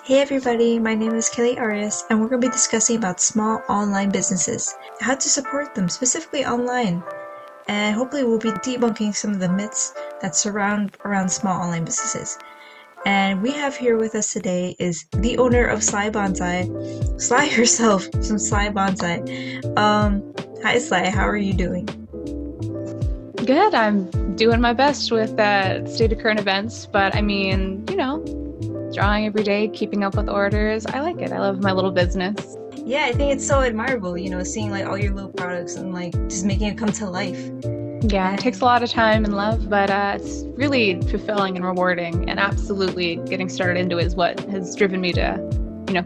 Hey everybody, my name is Kelly Arias, and we're going to be discussing about small online businesses, how to support them, specifically online, and hopefully we'll be debunking some of the myths that surround around small online businesses. And we have here with us today is the owner of Sly Bonsai, Sly herself, from Sly Bonsai. Hi Sly, how are you doing? Good. I'm doing my best with state of current events, but I mean, drawing every day, keeping up with orders. I like it. I love my little business. Yeah, I think it's so admirable, seeing like all your little products and like just making it come to life. Yeah, it takes a And lot of time and love, but it's really fulfilling and rewarding. And absolutely getting started into it is what has driven me to,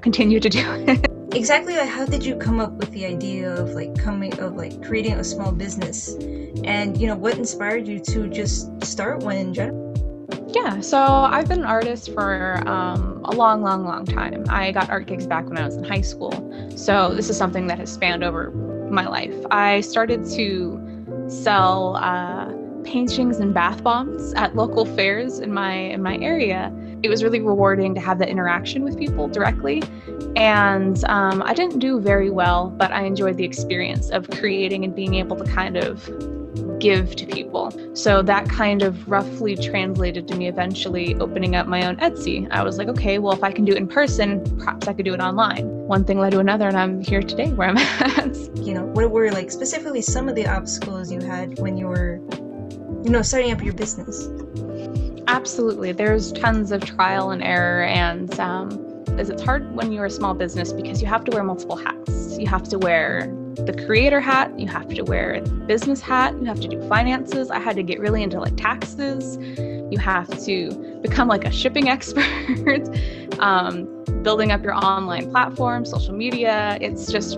continue to do it. exactly, like how did you come up with the idea of creating a small business? And what inspired you to just start one in general? Yeah, so I've been an artist for a long, long, long time. I got art gigs back when I was in high school. So this is something that has spanned over my life. I started to sell paintings and bath bombs at local fairs in my area. It was really rewarding to have that interaction with people directly. And I didn't do very well, but I enjoyed the experience of creating and being able to kind of give to people. So that kind of roughly translated to me eventually opening up my own Etsy. I was like, okay, well, if I can do it in person, perhaps I could do it online. One thing led to another, and I'm here today where I'm at. What were like specifically some of the obstacles you had when you were, starting up your business? Absolutely. There's tons of trial and error, and it's hard when you're a small business because you have to wear multiple hats. You have to wear the creator hat, you have to wear the business hat, you have to do finances. I had to get really into like taxes. You have to become like a shipping expert, building up your online platform, social media. It's a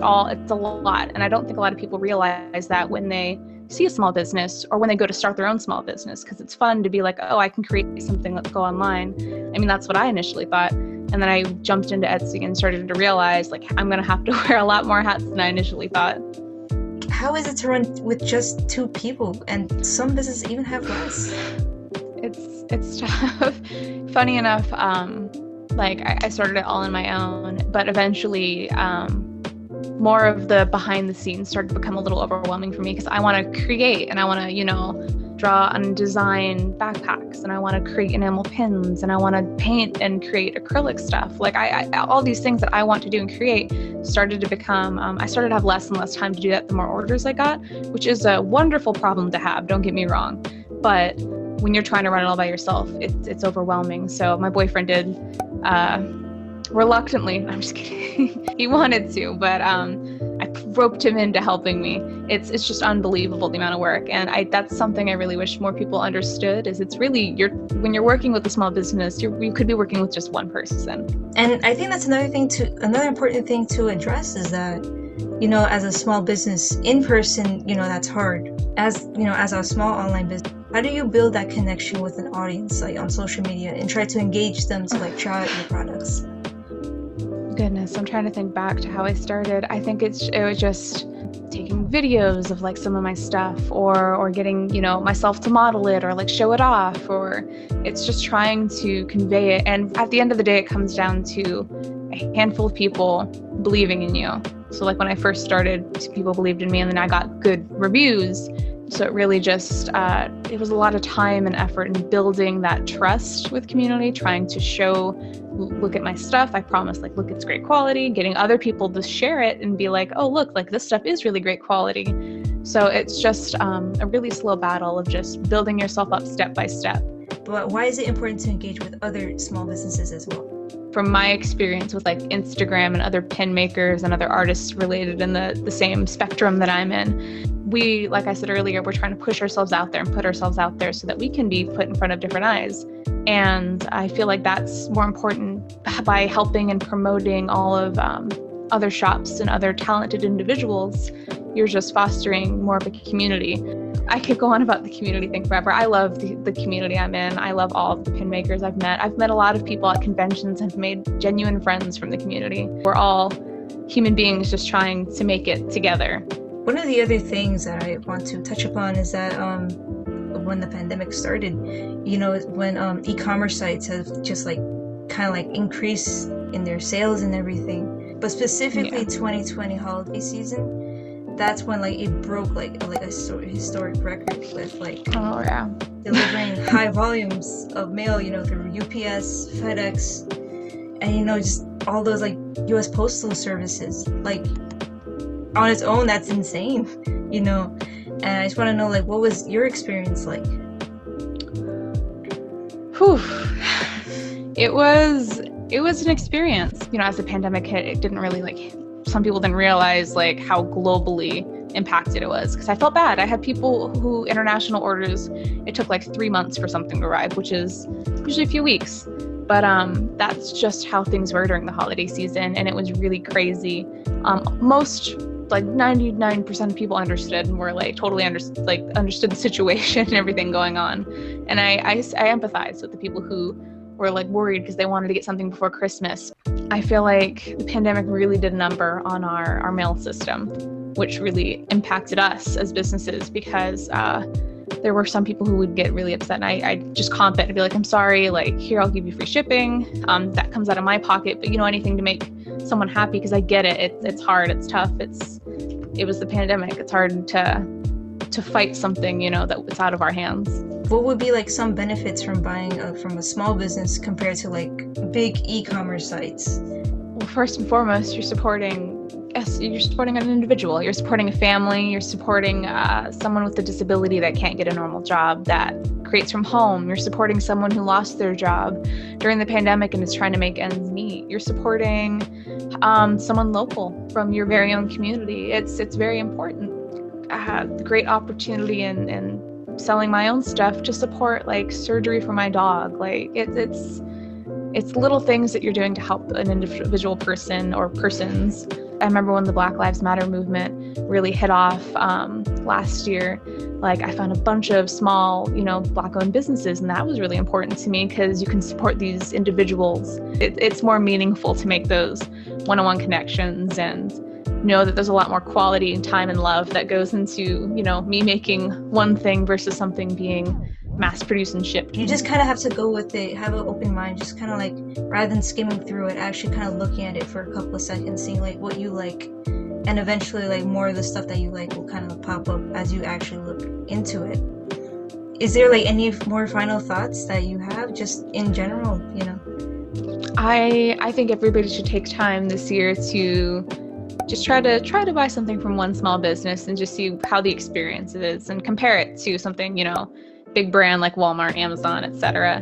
lot. And I don't think a lot of people realize that when they see a small business or when they go to start their own small business, because it's fun to be like, oh, I can create something, let's go online. I mean, that's what I initially thought. And then I jumped into Etsy and started to realize like I'm going to have to wear a lot more hats than I initially thought. How is it to run with just two people, and some businesses even have less? It's tough. Funny enough, I started it all on my own, but eventually more of the behind the scenes started to become a little overwhelming for me because I want to create and I want to, draw and design backpacks, and I want to create enamel pins, and I want to paint and create acrylic stuff. Like I all these things that I want to do and create started to become, I started to have less and less time to do that the more orders I got, which is a wonderful problem to have, don't get me wrong. But when you're trying to run it all by yourself, it's overwhelming. So my boyfriend did, reluctantly, I'm just kidding. He wanted to, but I roped him into helping me. It's just unbelievable the amount of work, and that's something I really wish more people understood. Is it's really when you're working with a small business, you could be working with just one person. And I think that's another important thing to address is that, as a small business in person, that's hard. As a small online business, how do you build that connection with an audience, like on social media, and try to engage them to like try out your products? Goodness, I'm trying to think back to how I started. I think it was just taking videos of like some of my stuff, or getting, myself to model it or like show it off, or it's just trying to convey it. And at the end of the day, it comes down to a handful of people believing in you. So like when I first started, people believed in me, and then I got good reviews. So it really just, it was a lot of time and effort in building that trust with community, trying to show, look at my stuff. I promise, like, look, it's great quality, getting other people to share it and be like, oh, look, like this stuff is really great quality. So it's just a really slow battle of just building yourself up step by step. But why is it important to engage with other small businesses as well? From my experience with like Instagram and other pin makers and other artists related in the same spectrum that I'm in, we, like I said earlier, we're trying to push ourselves out there and put ourselves out there so that we can be put in front of different eyes. And I feel like that's more important by helping and promoting all of other shops and other talented individuals. You're just fostering more of a community. I could go on about the community thing forever. I love the community I'm in. I love all of the pin makers I've met. I've met a lot of people at conventions and have made genuine friends from the community. We're all human beings just trying to make it together. One of the other things that I want to touch upon is that when the pandemic started, when e-commerce sites have just like kind of like increase in their sales and everything. But specifically Yeah. 2020 holiday season, that's when like it broke like a sort of historic record with like Oh yeah. delivering high volumes of mail, through UPS, FedEx, and just all those like US postal services. Like on its own, that's insane, and I just want to know, like, what was your experience like? Whew. It was an experience. As the pandemic hit, it didn't really some people didn't realize like how globally impacted it was, because I felt bad. I had people who international orders, it took like 3 months for something to arrive, which is usually a few weeks. But that's just how things were during the holiday season, and it was really crazy. Most, like 99% of people understood and were like totally understood the situation and everything going on. And I empathize with the people who were like worried because they wanted to get something before Christmas. I feel like the pandemic really did a number on our mail system, which really impacted us as businesses, because there were some people who would get really upset, and I just comp it and be like, I'm sorry, like, here, I'll give you free shipping. That comes out of my pocket, but anything to make someone happy, because I get it. It's hard, it's tough. It was the pandemic. It's hard to fight something, that's out of our hands. What would be like some benefits from buying from a small business compared to like big e-commerce sites? Well, first and foremost, you're supporting an individual. You're supporting a family. You're supporting someone with a disability that can't get a normal job, that creates from home. You're supporting someone who lost their job during the pandemic and is trying to make ends meet. You're supporting someone local from your very own community. It's very important. Great opportunity in selling my own stuff to support like surgery for my dog. Like it's little things that you're doing to help an individual person or persons. I remember when the Black Lives Matter movement really hit off last year, like I found a bunch of small, Black-owned businesses, and that was really important to me because you can support these individuals. It's more meaningful to make those one-on-one connections and know that there's a lot more quality and time and love that goes into, me making one thing versus something being mass produced and shipped. You just kind of have to go with it, have an open mind, just kind of like, rather than skimming through it, actually kind of looking at it for a couple of seconds, seeing like what you like, and eventually like more of the stuff that you like will kind of pop up as you actually look into it. Is there like any more final thoughts that you have just in general, I think everybody should take time this year to just try to buy something from one small business and just see how the experience is and compare it to something, big brand like Walmart, Amazon, etc.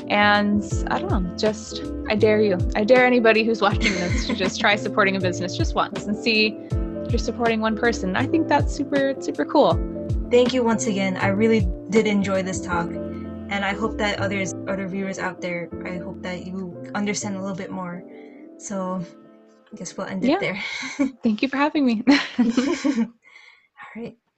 And I don't know, I dare anybody who's watching this to just try supporting a business just once and see if you're supporting one person. I think that's super, super cool. Thank you once again. I really did enjoy this talk, and I hope that other viewers out there, I hope that you understand a little bit more. So I guess we'll end it there. Thank you for having me. All right.